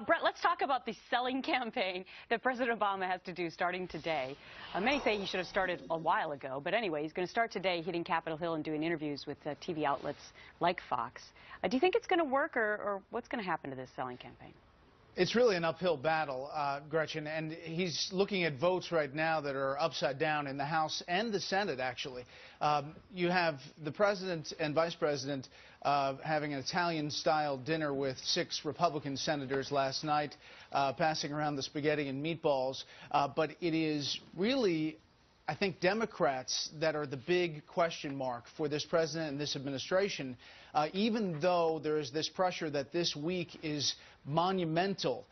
Bret, let's talk about the selling campaign that President Obama has to do starting today. Many say he should have started a while ago, but anyway, he's going to start today hitting Capitol Hill and doing interviews with TV outlets like Fox. Do you think it's going to work, or what's going to happen to this selling campaign? It's really an uphill battle, Gretchen, and he's looking at votes right now that are upside down in the House and the Senate, actually. You have the president and vice president having an Italian-style dinner with 6 Republican senators last night, passing around the spaghetti and meatballs. But it is really, I think, Democrats that are the big question mark for this president and this administration, even though there is this pressure that this week is monumental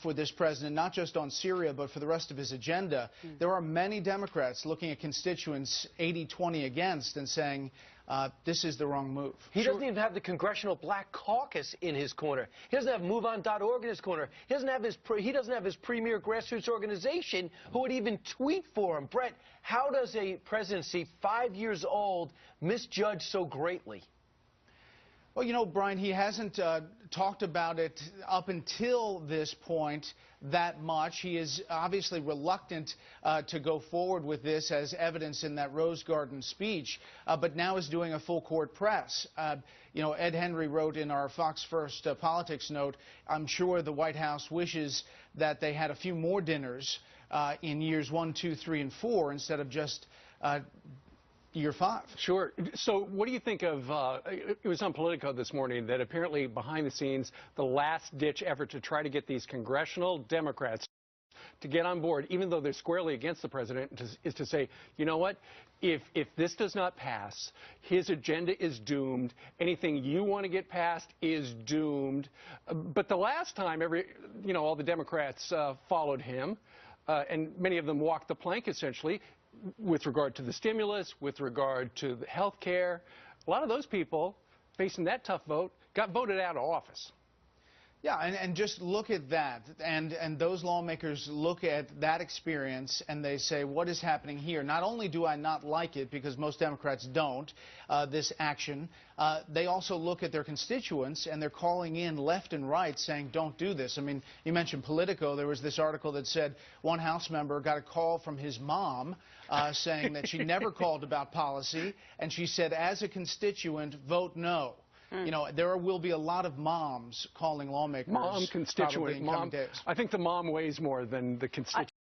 for this president, not just on Syria, but for the rest of his agenda. There are many Democrats looking at constituents 80-20 against and saying, this is the wrong move. He doesn't even have the Congressional Black Caucus in his corner. He doesn't have MoveOn.org in his corner. He doesn't have his premier grassroots organization who would even tweet for him. Bret, how does a presidency 5 years old misjudge so greatly? Well, you know, Brian, he hasn't talked about it up until this point that much. He is obviously reluctant to go forward with this, as evidenced in that Rose Garden speech, but now is doing a full court press. You know, Ed Henry wrote in our Fox First politics note, I'm sure the White House wishes that they had a few more dinners in years 1, 2, 3, and 4 instead of just year 5. Sure. So what do you think of, it was on Politico this morning that apparently behind the scenes, the last-ditch effort to try to get these congressional Democrats to get on board, even though they're squarely against the president, is to say, you know what, if this does not pass, his agenda is doomed. Anything you want to get passed is doomed. But the last time, all the Democrats followed him, and many of them walked the plank, essentially, with regard to the stimulus, with regard to the health care. A lot of those people facing that tough vote got voted out of office. Yeah, and just look at that, and those lawmakers look at that experience and they say, what is happening here? Not only do I not like it, because most Democrats don't, this action, they also look at their constituents and they're calling in left and right saying, don't do this. I mean, you mentioned Politico. There was this article that said one House member got a call from his mom saying that she never called about policy, and she said, as a constituent, vote no. You know, there will be a lot of moms calling lawmakers. Mom, constituent, mom. Days. I think the mom weighs more than the constituent.